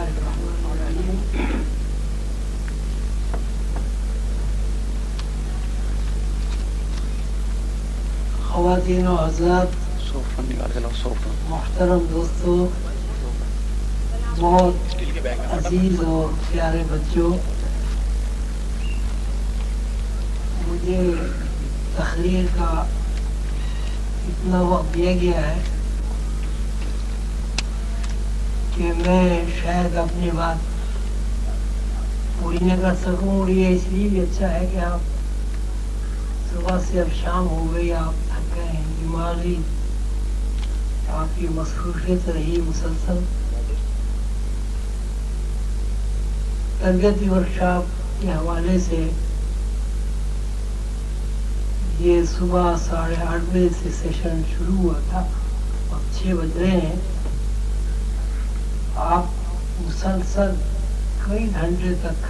الله الرحمن الرحيم. خواتین و حضرات، محترم دوستوں، بہت عزیز اور پیارے بچوں، مجھے تقریر کا اتنا وقت دیا گیا ہے کہ میں شاید اپنی بات پوری نہ کر سکوں، اور یہ اس لیے بھی اچھا ہے کہ آپ صبح سے اب شام ہو گئی، آپ تھک گئے ہیں، دماغی آپ کی مصروفیت رہی مسلسل. تربیتی ورکشاپ کے حوالے سے یہ صبح 8:30 بجے سے سیشن شروع ہوا تھا، اب 6 بج رہے ہیں. آپ مسلسل کئی گھنٹے تک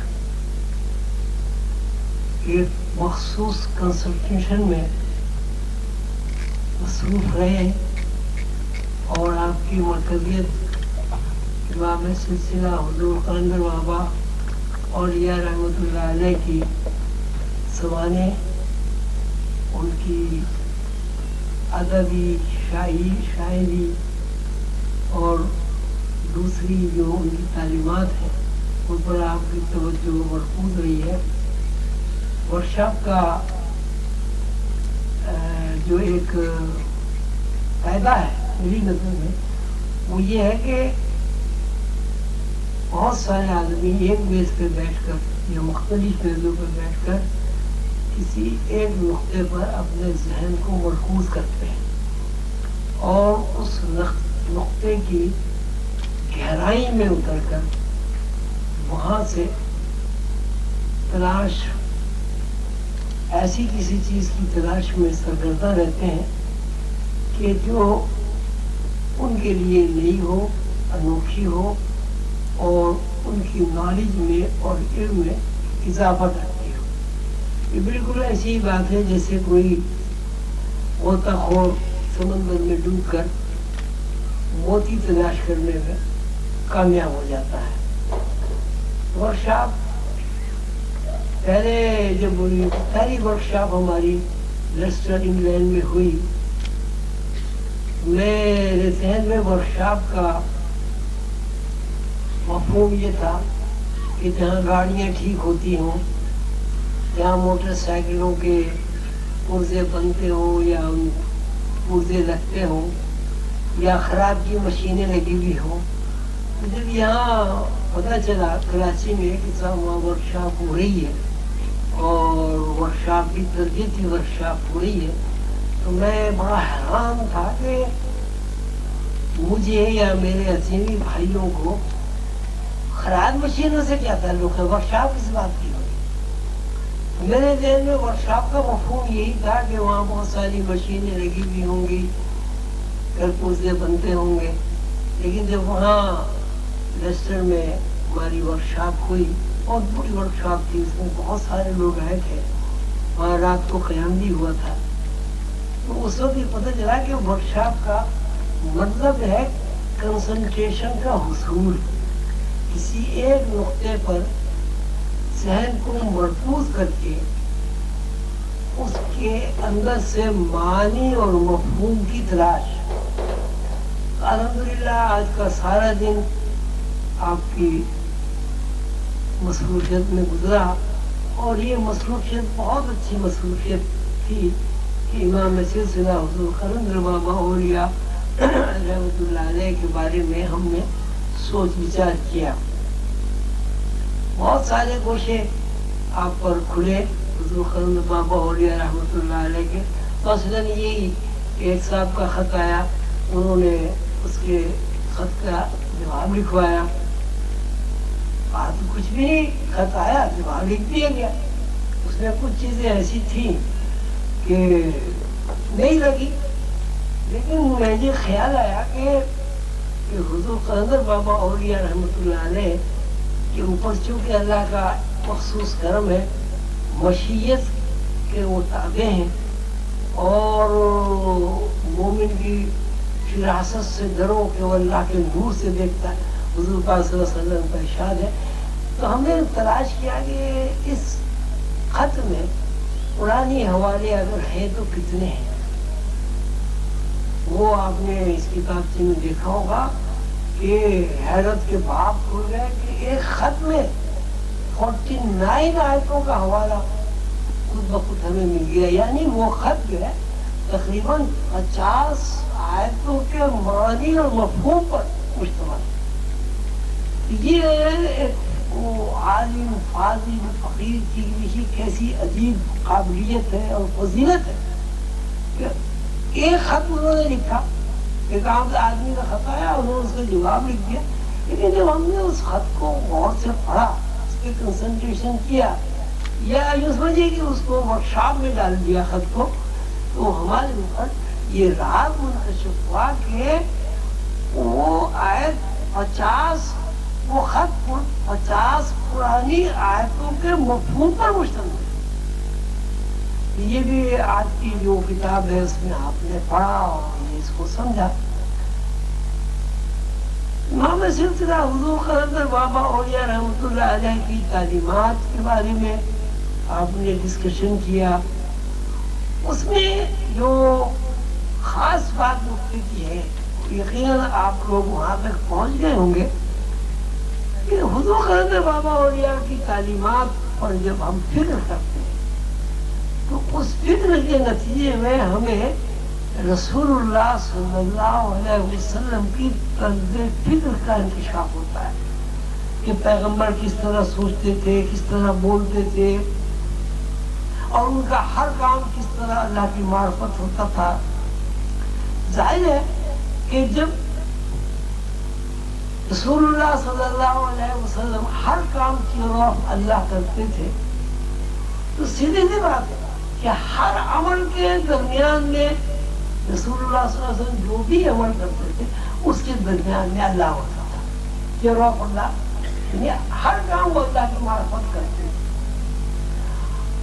ایک مخصوص کنسلٹیشن میں مصروف رہے، اور آپ کی مرکزیت امام سلسلہ حضور قلندر بابا اولیاء رحمۃ اللہ علیہ کی سوانح، ان کی ادبی شاعری اور دوسری جو ان کی تعلیمات ہیں ان پر آپ کی توجہ مرکوز رہی ہے. ورکشاپ کا جو ایک فائدہ ہے میری نظر میں وہ یہ ہے کہ بہت سارے آدمی ایک میز پہ بیٹھ کر یا مختلف میزوں پہ بیٹھ کر کسی ایک نقطے پر اپنے ذہن کو مرکوز کرتے ہیں، اور اس نقطے کی گہرائی میں اتر کر وہاں سے تلاش، ایسی کسی چیز کی تلاش میں سرگردہ رہتے ہیں کہ جو ان کے لیے نئی ہو، انوکھی ہو، اور ان کی نالج میں اور علم میں اضافہ کرتی ہو. یہ بالکل ایسی بات ہے جیسے کوئی غوطہ خور سمندر میں ڈوب کر موتی تلاش کرنے میں کامیاب ہو جاتا ہے. ورکشاپ پہلے جب پہلی ورکشاپ ہماری لیسٹر انگلینڈ میں ہوئی، میرے ذہن میں ورکشاپ کا مفہوم یہ تھا کہ جہاں گاڑیاں ٹھیک ہوتی ہوں، جہاں موٹر سائیکلوں کے پرزے بنتے ہوں یا پرزے لگتے ہوں یا خراب کی مشینیں لگی ہوئی ہوں. جب یہاں پتہ چلا کراچی میں کہ صاحب وہاں ورکشاپ ہو رہی ہے اور ورکشاپ کی تربیتی ورکشاپ ہو رہی ہے، تو میں بڑا حیران تھا کہ مجھے یا میرے عظیمی بھائیوں کو خراب مشینوں سے کیا تعلق ہے، ورکشاپ کس بات کی ہوگی. میرے ذہن میں ورکشاپ کا مفہوم یہی تھا کہ وہاں بہت ساری مشینیں لگی ہوئی ہوں گی، پرزے بنتے ہوں گے. لیکن جب وہاں لیسٹر میں ہماری ورکشاپ ہوئی، بہت بڑی ورکشاپ تھی، اس میں بہت سارے لوگ آئے تھے، وہاں رات کو قیام بھی ہوا تھا. تو اس وقت یہ پتہ چلا کہ ورکشاپ کا مطلب ہے کنسنٹریشن کا حصول، کسی ایک نقطے پر ذہن کو مرکوز کر کے اس کے اندر سے معنی اور مفہوم کی تلاش. الحمدللہ آج کا سارا دن آپ کی مصروفیت میں گزرا، اور یہ مصروفیت بہت اچھی مصروفیت تھی کہ امام سلسلہ حضور قلندر بابا اولیاء رحمۃ اللہ علیہ کے بارے میں ہم نے سوچ وچار کیا. بہت سارے گوشے آپ پر کھلے حضور قلندر بابا اولیاء رحمۃ اللہ علیہ کے. مثلاً یہی ایک صاحب کا خط آیا، انہوں نے اس کے خط کا جواب لکھوایا. بات کچھ بھی نہیں، خط آیا، جواب لکھ دیا گیا. اس میں کچھ چیزیں ایسی تھیں کہ نہیں لگی، لیکن مجھے خیال آیا کہ حضور قلندر بابا اولیاء رحمۃ اللہ علیہ کے اوپر چونکہ اللہ کا مخصوص کرم ہے، مشیت کے وہ تابع ہیں، اور مومن کی فراست سے ڈرو کہ وہ اللہ کے نور سے دیکھتا ہے. حضور پاک صلی اللہ علیہ وسلم کا ارشاد ہے. تو ہم نے تلاش کیا کہ اس خط میں پرانی حوالے اگر ہیں تو کتنے ہیں. وہ آپ نے اس کتاب سے میں دیکھا ہوگا کہ حیرت کے باپ کھل گئے کہ ایک خط میں 49 آیتوں کا حوالہ خود بخود ہمیں مل گیا. یعنی وہ خط جو ہے تقریباً 50 آیتوں کے معنی اور مفہوم پر مشتمل. یہ وہ عالم فاضل فقیر کی بھی کیسی عجیب قابلیت ہے اور فضیلت ہے کہ ایک خط انہوں نے لکھا، ایک عام آدمی کا خط آیا، انہوں نے اس کا جواب لکھ دیا. لیکن جب ہم نے اس خط کو غور سے پڑھا، اس پہ کنسنٹریشن کیا، یا یوں سمجھیے کہ اس کو ورکشاپ میں ڈال دیا خط کو، تو ہمارے اوپر یہ راز منکشف ہوا کہ وہ آیت 50 وہ خط 50 پرانی آیتوں کے مفہوم پر مشتمل ہے. یہ بھی آج کی جو کتاب ہے اس میں آپ نے پڑھا اور اس کو سمجھا. امام سلسلہ حضور قلندر بابا اولیاء رحمۃ اللہ علیہ کی تعلیمات کے بارے میں آپ نے ڈسکشن کیا. اس میں جو خاص بات نکتے کی ہے، یقیناً آپ لوگ وہاں تک پہنچ گئے ہوں گے کہ حضور قلندر بابا اولیاء کی تعلیمات پر جب ہم فکر کرتے ہیں تو اس فکر کے نتیجے میں ہمیں رسول اللہ صلی اللہ علیہ وسلم کی طرز فکر کا انکشاف ہوتا ہے کہ پیغمبر کس طرح سوچتے تھے، کس طرح بولتے تھے، اور ان کا ہر کام کس طرح اللہ کی معرفت ہوتا تھا. ظاہر ہے کہ جب رسول اللہ صلی اللہ علیہ وسلم ہر کام کی طرف اللہ کرتے تھے تو سیدھی سی بات ہے کہ ہر عمل کے درمیان میں رسول اللہ صلی اللہ علیہ وسلم جو بھی عمل کرتے تھے اس کے درمیان میں اللہ ہوتا تھا. کہ روح اللہ، یعنی ہر کام وہ اللہ کی معرفت کرتے تھے.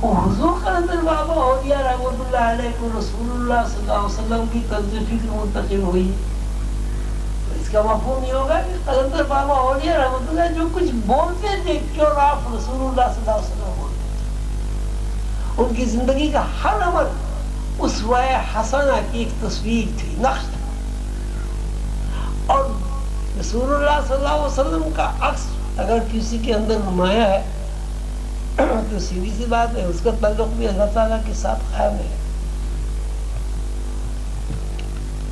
حضور قلندر بابا اولیاء رحمۃ اللہ علیہ کو رسول اللہ صلی اللہ علیہ وسلم کی طرز فکر منتقل ہوئی. اس کا مفہوم یہ ہوگا کہ قلندر بابا اولیاء رحمۃ اللہ جو کچھ بولتے تھے کیوں آپ رسول اللہ صلی اللہ علیہ وسلم بولتے تھے. ان کی زندگی کا ہر عمل اسوہ حسنہ کی ایک تصویر تھی، نقش تھا. اور رسول اللہ صلی اللہ علیہ وسلم کا عکس اگر کسی کے اندر نمایاں ہے تو سیدھی سی بات ہے اس کا تعلق بھی اللہ تعالیٰ کے ساتھ قائم ہے.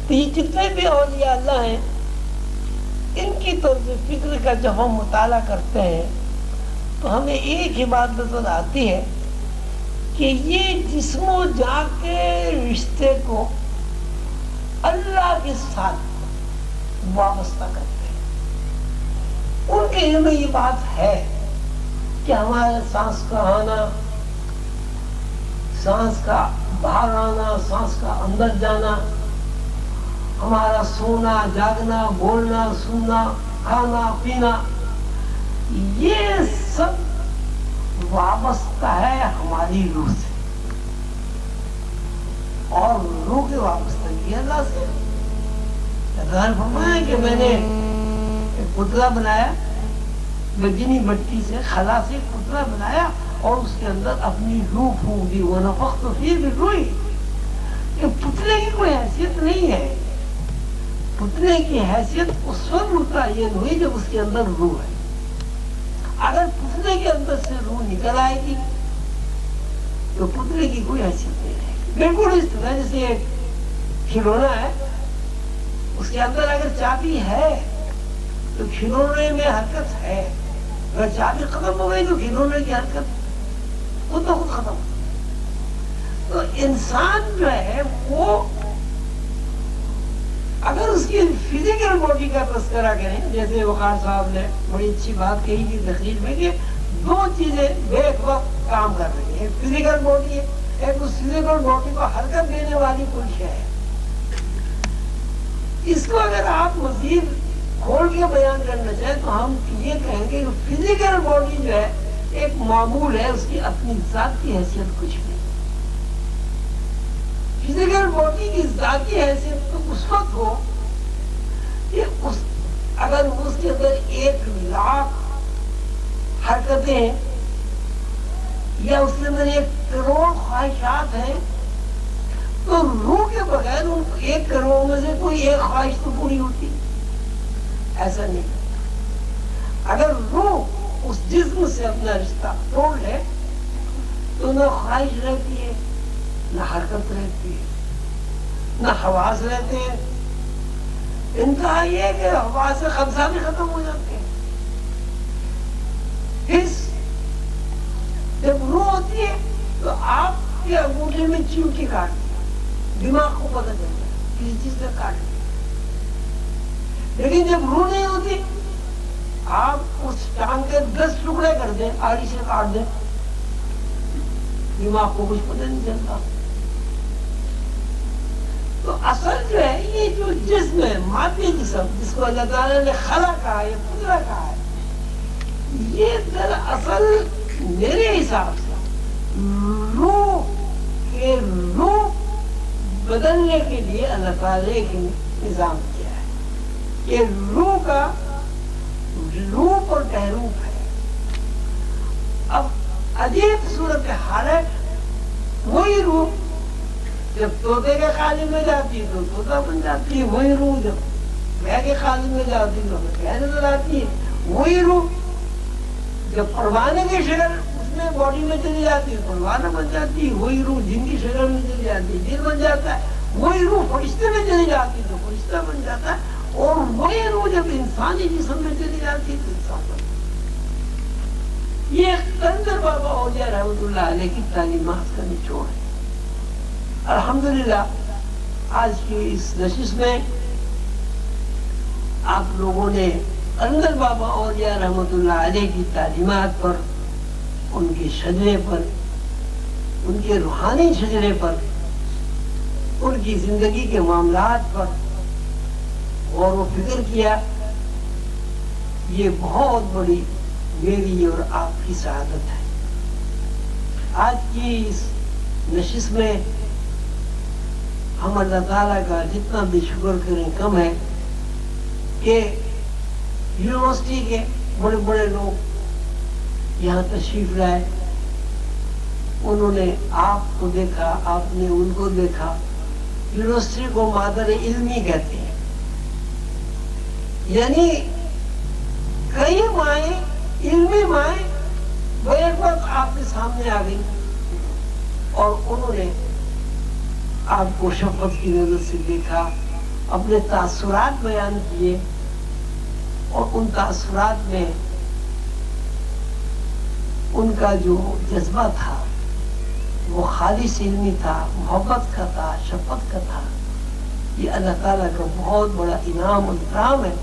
تو یہ جتنے بھی اولیاء اللہ ہیں ان کی طرز فکر کا جب ہم مطالعہ کرتے ہیں تو ہمیں ایک ہی بات نظر آتی ہے کہ یہ جسم و جان کے رشتے کو اللہ کے ساتھ وابستہ کرتے ہیں. ان کے علم میں یہ بات ہے کہ ہمارا سانس کا آنا، سانس کا باہر آنا، سانس کا اندر جانا، ہمارا سونا جاگنا، بولنا سننا، کھانا پینا، یہ سب وابستہ ہے ہماری روح سے. اور روح کے وابستگی اللہ سے. اللہ نے فرمایا کہ میں نے ایک پتلا بنایا، بجنی مٹی سے خلا سے ایک پتلا بنایا اور اس کے اندر اپنی روح پھونک دی. ونفخت فیہ من روحی. کہ پتلے کی کوئی حیثیت نہیں ہے. پتلے کی حیثیت اس وقت متعین ہوئی جب اس کے اندر روح ہے. اگر پتلے کے اندر سے روح نکل آئے گی تو پتلے کی کوئی حیثیت نہیں رہے گی. بالکل اس طرح جیسے ایک کھلونا ہے، اس کے اندر اگر چابی ہے تو کھلونے میں حرکت ہے، اگر چابی ختم ہو گئی تو کھلونے کی حرکت خود بخود ختم ہو. تو انسان جو ہے وہ اگر اس کی فزیکل باڈی کا تذکرہ کریں، جیسے وقار صاحب نے بڑی اچھی بات کہی تھی تقریر میں کہ دو چیزیں بیک وقت کام کر رہی ہیں. ایک فزیکل باڈی ہے، ایک اس فزیکل باڈی کو حرکت دینے والی کوئی شے ہے. اس کو اگر آپ مزید کھول کے بیان کرنا چاہیں تو ہم یہ کہیں گے کہ فزیکل باڈی جو ہے ایک معمول ہے، اس کی اپنی ذاتی حیثیت کچھ نہیں. فزیکل باڈی کی ذاتی حیثیت تو اس وقت ہو کہ اس اگر اس کے اندر 1,00,000 حرکتیں ہیں یا اس کے اندر 1,00,00,000 خواہشات ہیں تو روح کے بغیر ان 1,00,00,000 میں سے کوئی ایک خواہش تو پوری ہوتی؟ ایسا نہیں. اگر روح اس جسم سے اپنا رشتہ توڑ لے تو نہ خواہش رہتی ہے، نہ حرکت رہتی ہے، نہ حواس رہتے ہیں. انتہا یہ ہے کہ حواس خمسہ بھی ختم ہو جاتے ہیں. حس جب روح ہوتی ہے تو آپ کے انگوٹھے میں چیوٹی کاٹ دی، دماغ کو پتہ چلتا ہے کسی چیز سے کاٹ دی. لیکن جب روح نہیں ہوتی آپ اس ٹانگ کے 10 ٹکڑے کر دیں، آڑی سے کاٹ دیں، دماغ کو کچھ پتہ نہیں چلتا. تو اصل جو ہے یہ جو جسم ہے، مادی جسم جس کو اللہ تعالیٰ نے خلا کہا ہے، قدرہ کہا ہے، یہ دراصل میرے حساب سے روح کے روح بدلنے کے لیے اللہ تعالیٰ نے ایک نظام کیا ہے. یہ روح کا روپ اور بحروپ ہے. اب عجیب صورت حال ہے، وہی روح جب طوطے کے قالب میں جاتی ہے تو طوطا بن جاتی ہے، وہی روح جب بھینس کے قالب میں جاتی ہے تو بھینس نظر آتی ہے، وہی روح جب پروانے کی شکل اس میں باڈی میں چلی جاتی ہے پروانہ بن جاتی ہے، وہی روح جن کی شکل میں چلی جاتی ہے جن بن جاتا ہے، وہی روح فرشتے میں چلی جاتی ہے تو فرشتہ بن جاتا ہے، اور وہی روح جب انسانی جسم میں چلی جاتی ہے تو انسان بن جاتا ہے. یہ قلندر بابا اولیاء رحمۃ اللہ علیہ کی تعلیمات کا نچوڑ ہے. الحمدللہ آج کی اس نشست میں آپ لوگوں نے قلندر بابا اولیاء رحمۃ اللہ علیہ کی تعلیمات پر، ان کے شجرے پر، ان کے روحانی شجرے پر، ان کی زندگی کے معاملات پر غور و فکر کیا. یہ بہت بڑی میری اور آپ کی سعادت ہے. آج کی اس نشست میں ہم اللہ تعالیٰ کا جتنا بھی شکر کریں کم ہے کہ یونیورسٹی کے بڑے بڑے لوگ یہاں تشریف لائے، انہوں نے آپ کو دیکھا، آپ نے ان کو دیکھا. یونیورسٹی کو مادر علمی کہتے ہیں، یعنی کئی مائیں، علمی مائیں وہ ایک وقت آپ کے سامنے آ گئی اور انہوں نے آپ کو شفقت کی نظر سے دیکھا، اپنے تاثرات بیان کیے، اور ان تاثرات میں ان کا جو جذبہ تھا وہ خالص علمی تھا، محبت کا تھا، شفقت کا تھا. یہ اللہ تعالیٰ کا بہت بڑا انعام اور اکرام ہے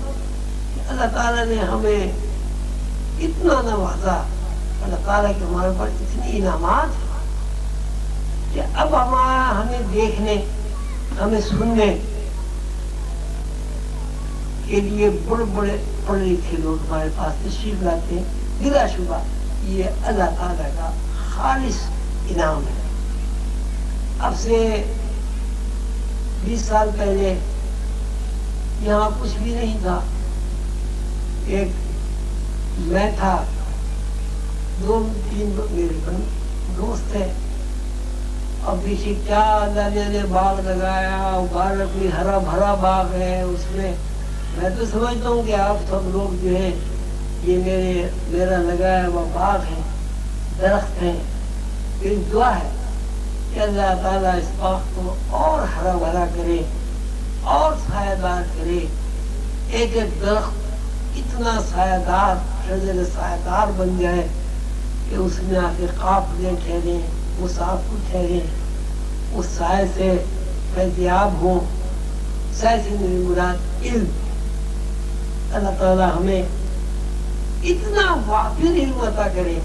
کہ اللہ تعالیٰ نے ہمیں اتنا نوازا. اللہ تعالیٰ کے ہمارے پر اتنی انعامات ہیں کہ اب ہمیں دیکھنے، ہمیں سننے کے لیے بڑے بڑے پڑھے لکھے لوگ ہمارے پاس تشریف لاتے ہیں. بلا شبہ یہ اللہ تعالیٰ کا خالص انعام ہے. اب سے 20 سال پہلے یہاں کچھ بھی نہیں تھا. ایک میں تھا، 2-3 میرے دوست تھے. اب پیچھے کیا اللہ نے باغ لگایا، باغ کوئی ہرا بھرا باغ ہے. اس میں میں تو سمجھتا ہوں کہ آپ سب لوگ جو ہے یہ میرا لگایا ہوا باغ ہے، درخت ہیں. میری دعا ہے کہ اللہ تعالیٰ اس باغ کو اور ہرا بھرا کرے اور سایہ دار کرے. ایک ایک درخت اتنا سایہ دار، شجر سایہ دار بن جائے کہ اس میں آ کے قافلے ٹھہریں، مسافر ٹھہریں، اس سائے سے فیضیاب ہوں. سائے سے میری مراد علم. اللہ تعالیٰ ہمیں اتنا وافر علم عطا کرے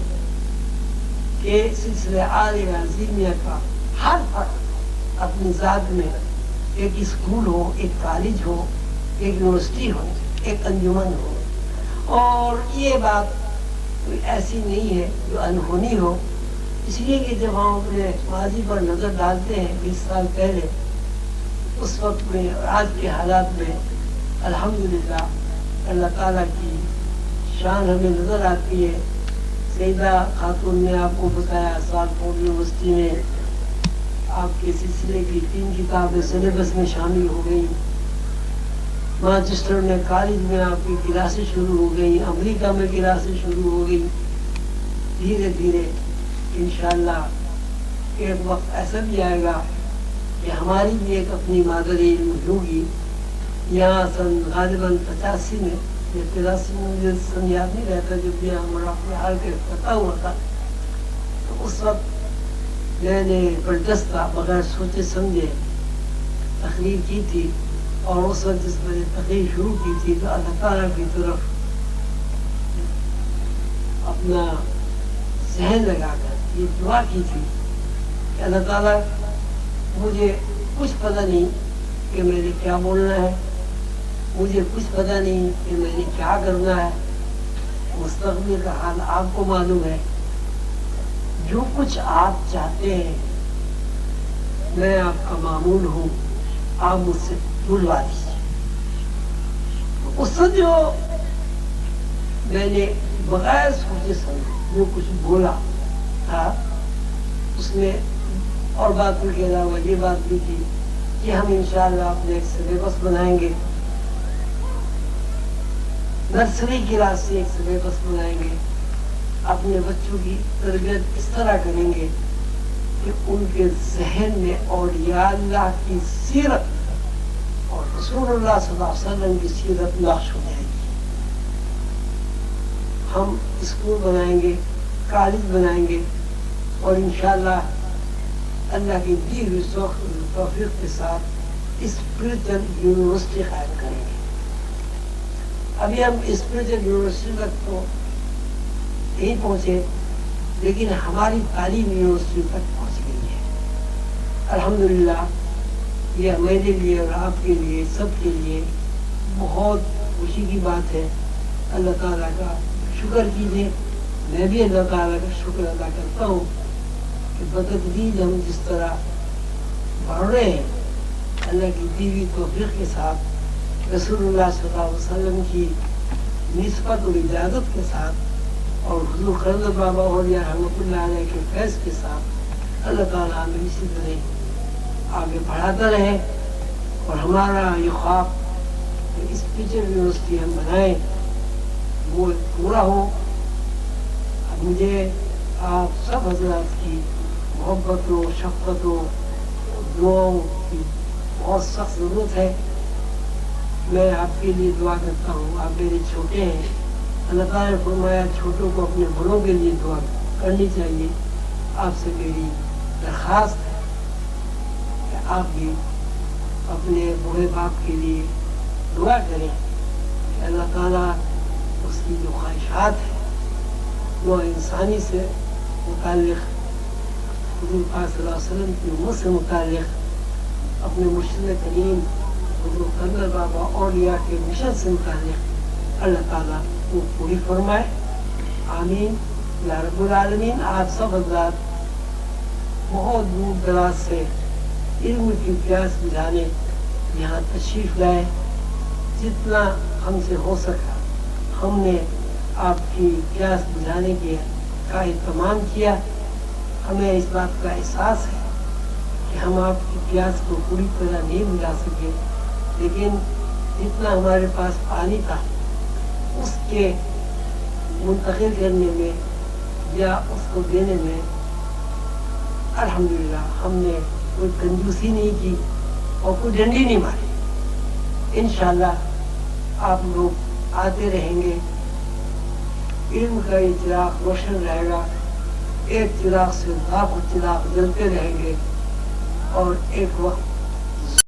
کہ سلسلہ آل عظیمیہ کا ہر فرد اپنی ذات میں، ایک اسکول ہو، ایک کالج ہو، ایک یونیورسٹی ہو، ایک انجمن ہو. اور یہ بات کوئی ایسی نہیں ہے جو انہونی ہو، اس لیے کہ جب ہم اپنے ماضی پر نظر ڈالتے ہیں 20 سال پہلے، اس وقت میں اور آج کے حالات میں الحمدللہ اللہ تعالیٰ کی شان ہمیں نظر آتی ہے. سیدہ خاتون نے آپ کو بتایا سالفورڈ یونیورسٹی میں آپ کے سلسلے کی 3 کتابیں سلیبس میں شامل ہو گئی. مانچسٹر میں کالج میں آپ کی کلاسیں شروع ہو گئی, امریکہ میں کلاسیں شروع ہو گئی. دھیرے دھیرے انشاءاللہ ایک وقت ایسا بھی آئے گا کہ ہماری بھی ایک اپنی مادری علم ہوگی. یہاں سن غالباً 85 میں یا 83 میں, مجھے سن یاد نہیں رہتا, جب بھی ہمارا اپنے حال کے پتہ ہوا تھا, تو اس وقت میں نے بردستہ بغیر سوچے سمجھے تقریر کی تھی. اور اس وقت جس میں نے تقریر شروع کی تھی تو اللہ تعالیٰ کی طرف اپنا ذہن لگا کر یہ دعا کی تھی کہ اللہ تعالیٰ مجھے کچھ پتہ نہیں کہ میں نے کیا بولنا ہے, مجھے کچھ پتہ نہیں کہ میں نے کیا کرنا ہے, مستقبل کا حال آپ کو معلوم ہے. جو کچھ آپ چاہتے ہیں میں آپ کا معمول ہوں, آپ مجھ سے بلوا دیجیے. اس سے جو میں نے بغیر سوچے سمجھے جو کچھ بولا تھا اس میں اور باتوں کے علاوہ یہ بات بھی تھی کہ ہم انشاءاللہ اپنے ایک سلیبس بنائیں گے, نرسری کلاس سے ایک سلیبس بنائیں گے. اپنے بچوں کی تربیت اس طرح کریں گے کہ ان کے ذہن میں اولیاء اللہ کی سیرت اور رسول اللہ صلی اللہ علیہ وسلم کی سیرت نقش ہو جائے گی. ہم اسکول بنائیں گے, کالج بنائیں گے, اور انشاءاللہ اللہ کی دی ہوئی توفیق کے ساتھ اسپریچل یونیورسٹی قائم کریں گے. ابھی ہم اسپریچل یونیورسٹی تک تو نہیں پہنچے, لیکن ہماری تعلیم یونیورسٹی تک پہنچ گئی ہے. الحمدللہ یہ میرے لیے اور آپ کے لیے سب کے لیے بہت خوشی کی بات ہے. اللہ تعالیٰ کا شکر کیجیے. میں بھی اللہ تعالیٰ کا شکر ادا کرتا ہوں کہ بتدریج ہم جس طرح بڑھ رہے ہیں اللہ کی دی ہوئی توفیق کے ساتھ, رسول اللہ صلی اللہ علیہ وسلم کی نسبت اور اجازت کے ساتھ, اور حضور خرد بابا اولیاء رحمۃ اللہ علیہ کے فیض کے ساتھ اللہ تعالیٰ ہمیں اسی طرح آگے بڑھاتا رہے. اور ہمارا یہ خواب کہ اسپریچل یونیورسٹی ہم بنائیں وہ پورا ہو. اب مجھے آپ سب حضرات کی محبت و شفقت و دعاؤں کی بہت سخت ضرورت ہے. میں آپ کے لیے دعا کرتا ہوں, آپ میرے چھوٹے ہیں. اللہ تعالیٰ نے فرمایا چھوٹوں کو اپنے بڑوں کے لیے دعا کرنی چاہیے. آپ سے میری درخواست ہے کہ آپ بھی اپنے بوڑھے باپ کے لیے دعا کریں کہ اللہ تعالیٰ اس کی جو خواہشات ہیں وہ انسانی سے متعلق, حضور پاک صلی اللہ علیہ وسلم کی امت سے متعلق, اپنے مرشد کریم حضور قندر بابا اولیاء کے مشن سے متعلق اللہ تعالیٰ وہ پوری فرمائے. آمین یا رب العالمین. آپ سب حضرات بہت دور دراز سے علم کی پیاس بجھانے یہاں تشریف لائے. جتنا ہم سے ہو سکا ہم نے آپ کی پیاس بجھانے کا اہتمام کیا. ہمیں اس بات کا احساس ہے کہ ہم آپ کی پیاس کو پوری طرح نہیں بجھا سکے, لیکن جتنا ہمارے پاس پانی تھا اس کے منتقل کرنے میں یا اس کو دینے میں الحمدللہ ہم نے کوئی کنجوسی نہیں کی اور کوئی ڈنڈی نہیں ماری. انشاءاللہ آپ لوگ آتے رہیں گے, علم کا یہ چراغ روشن رہے گا. ایک چراغ سے لاکھوں چراغ جلتے رہیں گے, اور ایک وقت